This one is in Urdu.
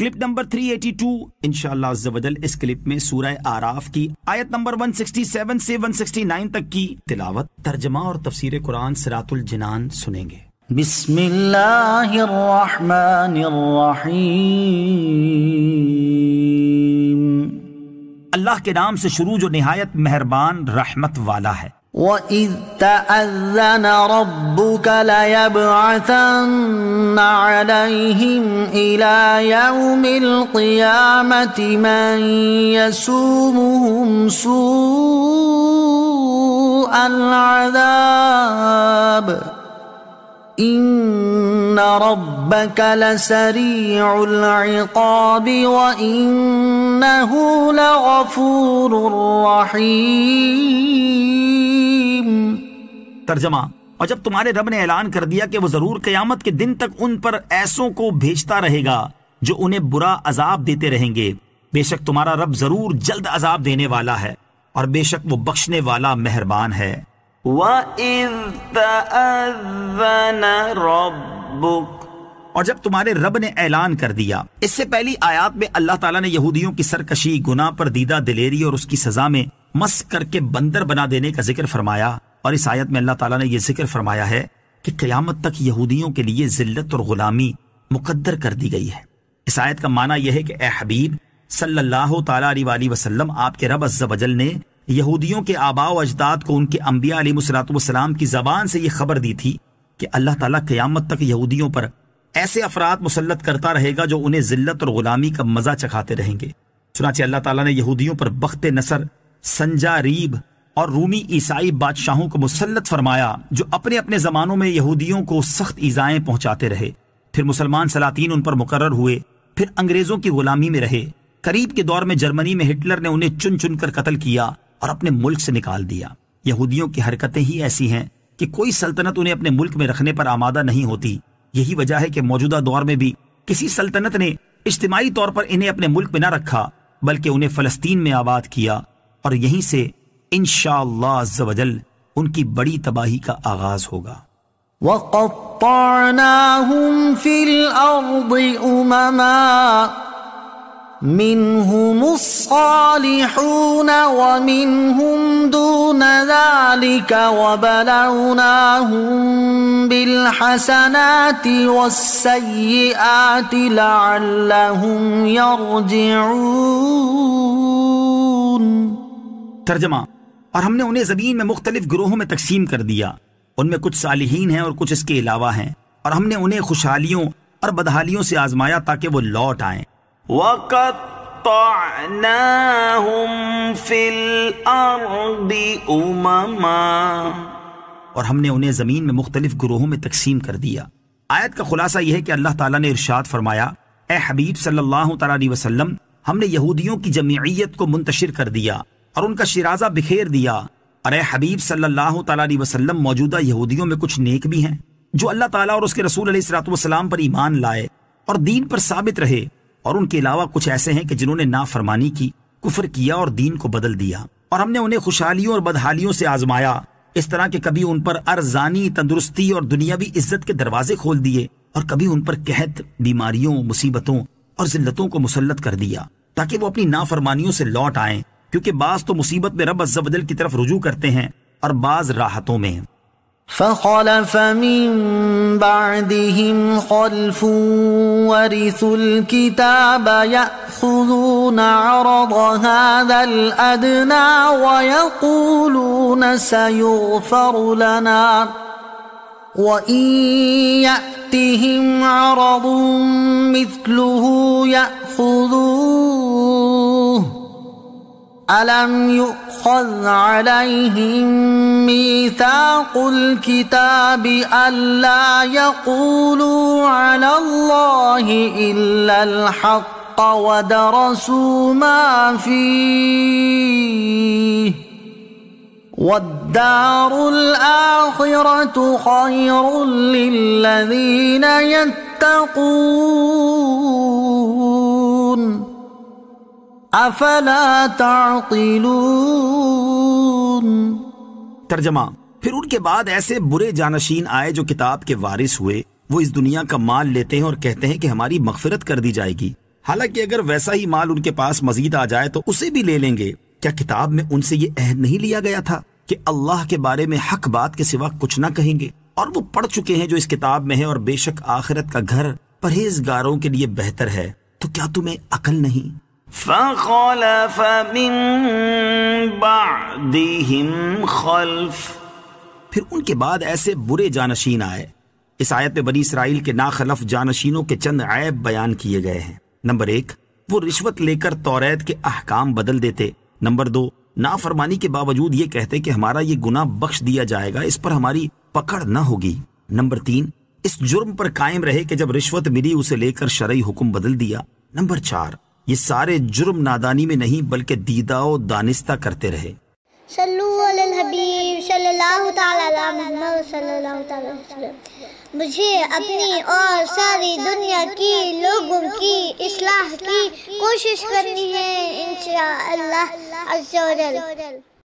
کلپ نمبر 382 انشاءاللہ عز و جل اس کلپ میں سورہ آراف کی آیت نمبر 167 سے 169 تک کی تلاوت، ترجمہ اور تفسیر قرآن صراط الجنان سنیں گے۔ بسم اللہ الرحمن الرحیم، اللہ کے نام سے شروع جو نہایت مہربان رحمت والا ہے۔ وَإِذْ تَأَذَّنَ رَبُّكَ لَيَبْعَثَنَّ عَلَيْهِمْ إِلَى يَوْمِ الْقِيَامَةِ مَنْ يَسُومُهُمْ سُوءَ الْعَذَابِ إِنَّ رَبَّكَ لَسَرِيعُ الْعِقَابِ وَإِنَّهُ لَغَفُورٌ رَحِيمٌ۔ ترجمہ، اور جب تمہارے رب نے اعلان کر دیا کہ وہ ضرور قیامت کے دن تک ان پر ایسوں کو بھیجتا رہے گا جو انہیں برا عذاب دیتے رہیں گے، بے شک تمہارا رب ضرور جلد عذاب دینے والا ہے اور بے شک وہ بخشنے والا مہربان ہے۔ وَإِذْ تَأَذَّنَ رَبُّكَ، اور جب تمہارے رب نے اعلان کر دیا۔ اس سے پہلی آیات میں اللہ تعالیٰ نے یہودیوں کی سرکشی، گناہ پر دیدہ دلیری اور اس کی سزا میں مسخ کر کے بندر بنا دینے کا ذکر فرمایا، اور اس آیت میں اللہ تعالیٰ نے یہ ذکر فرمایا ہے کہ قیامت تک یہودیوں کے لیے ذلت اور غلامی مقدر کر دی گئی ہے۔ اس آیت کا معنی یہ ہے کہ اے حبیب صلی اللہ تعالیٰ علیہ وآلہ وسلم، آپ کے رب عز و جل نے یہودیوں کے آباء و اجداد کو ان کے انبیاء علیہ السلام کی زبان سے یہ خبر دی تھی کہ اللہ تعالیٰ قیامت تک یہودیوں پر ایسے افراد مسلط کرتا رہے گا جو انہیں ذلت اور غلامی کا مزہ چکھاتے رہیں گے۔ چنانچہ اللہ تعالیٰ نے یہودیوں پر بخت نصر، سنجاریب اور رومی عیسائی بادشاہوں کو مسلط فرمایا جو اپنے اپنے زمانوں میں یہودیوں کو سخت ایذائیں پہنچاتے رہے۔ پھر مسلمان سلاطین ان پر مقرر ہوئے، پھر انگریزوں کی غلامی میں رہے۔ قریب کے دور میں جرمنی میں ہٹلر نے انہیں چن چن کر قتل کیا اور اپنے ملک سے نکال دیا۔ یہودیوں کی حرکتیں ہی ایسی ہیں کہ کوئی سلطنت انہیں اپنے ملک میں رکھنے پر آمادہ نہیں ہوتی۔ یہی وجہ ہے کہ موجودہ دور میں بھی کسی سلطنت نے اجتماعی طور پر انہیں اپنے ملک میں نہ رکھا بلکہ انہیں فلسطین میں آباد کیا، اور یہیں سے انشاءاللہ عز و جل ان کی بڑی تباہی کا آغاز ہوگا۔ وَقَطَّعْنَاهُمْ فِي الْأَرْضِ أُمَمًا مِّنْهُمُ الصَّالِحُونَ وَمِنْهُمْ دُونَ ذَلِكَ وَبَلَوْنَاهُمْ بِالْحَسَنَاتِ وَالسَّيِّئَاتِ لَعَلَّهُمْ يَرْجِعُونَ۔ ترجمہ، اور ہم نے انہیں زمین میں مختلف گروہوں میں تقسیم کر دیا، ان میں کچھ صالحین ہیں اور کچھ اس کے علاوہ ہیں، اور ہم نے انہیں خوشحالیوں اور بدحالیوں سے آزمایا تاکہ وہ لوٹ آئیں۔ وَقَطَّعْنَاهُمْ فِي الْأَرْضِ أُمَمًا، اور ہم نے انہیں زمین میں مختلف گروہوں میں تقسیم کر دیا۔ آیت کا خلاصہ یہ ہے کہ اللہ تعالیٰ نے ارشاد فرمایا، اے حبیب صلی اللہ تعالیٰ علیہ وسلم، ہم نے یہودیوں کی جمعیت کو منتشر کر دیا اور ان کا شیرازہ بکھیر دیا، اور اے حبیب صلی اللہ تعالیٰ علیہ وسلم، موجودہ یہودیوں میں کچھ نیک بھی ہیں جو اللہ تعالیٰ اور اس کے رسول علیہ السلام پر ایمان لائے اور دین پر ثابت رہے، اور ان کے علاوہ کچھ ایسے ہیں کہ جنہوں نے نافرمانی کی، کفر کیا اور دین کو بدل دیا، اور ہم نے انہیں خوشحالیوں اور بدحالیوں سے آزمایا، اس طرح کہ کبھی ان پر ارزانی، تندرستی اور دنیاوی عزت کے دروازے کھول دیے، اور کبھی ان پر قحط، بیماریوں، مصیبتوں اور ذلتوں کو مسلط کر دیا تاکہ وہ اپنی نافرمانیوں سے لوٹ آئیں، کیونکہ بعض تو مصیبت میں رب عز و جل کی طرف رجوع کرتے ہیں اور بعض راحتوں میں۔ فَخَلَفَ مِن بَعْدِهِمْ خَلْفٌ وَرِثُوا الْكِتَابَ يَأْخُذُونَ عَرَضَ هَذَا الْأَدْنَىٰ وَيَقُولُونَ سَيُغْفَرُ لَنَا وَإِن يَأْتِهِمْ عَرَضٌ مِثْلُهُ يَأْخُذُوهُ أَلَمْ يُؤْخَذْ عَلَيْهِمْ مِيثَاقُ الْكِتَابِ أَلَّا يَقُولُوا عَلَى اللَّهِ إِلَّا الْحَقَّ وَدَرَسُوا مَا فِيهِ وَالدَّارُ الْآخِرَةُ خَيْرٌ لِّلَّذِينَ يَتَّقُونَ افلا تعقلون۔ ترجمہ، پھر ان کے بعد ایسے برے جانشین آئے جو کتاب کے وارث ہوئے، وہ اس دنیا کا مال لیتے ہیں اور کہتے ہیں کہ ہماری مغفرت کر دی جائے گی، حالانکہ اگر ویسا ہی مال ان کے پاس مزید آ جائے تو اسے بھی لے لیں گے۔ کیا کتاب میں ان سے یہ عہد نہیں لیا گیا تھا کہ اللہ کے بارے میں حق بات کے سوا کچھ نہ کہیں گے؟ اور وہ پڑھ چکے ہیں جو اس کتاب میں ہے، اور بے شک آخرت کا گھر پرہیزگاروں کے لیے بہتر ہے۔ تو کیا تمہیں عقل نہیں؟ فَخَلَفَ مِن بَعْدِهِمْ خَلْفٌ، پھر ان کے بعد ایسے برے جانشین آئے۔ اس آیت میں بنی اسرائیل کے ناخلف جانشینوں کے چند عیب بیان کیے گئے ہیں۔ نمبر 1، وہ رشوت لے کر توریت کے احکام بدل دیتے۔ نمبر 2، نافرمانی کے باوجود یہ کہتے کہ ہمارا یہ گناہ بخش دیا جائے گا، اس پر ہماری پکڑ نہ ہوگی۔ نمبر 3، اس جرم پر قائم رہے کہ جب رشوت ملی اسے لے کر شرعی حکم بدل دیا۔ نمبر 4، یہ سارے جرم نادانی میں نہیں بلکہ دیدہ و دانستہ کرتے رہے۔ صلو علی الحبیب صلی اللہ تعالی علی محمد صلی اللہ تعالی علیہ وسلم۔ مجھے اپنی اور ساری دنیا کی لوگوں کی اصلاح کی کوشش کرنی ہے انشاءاللہ عز و جل۔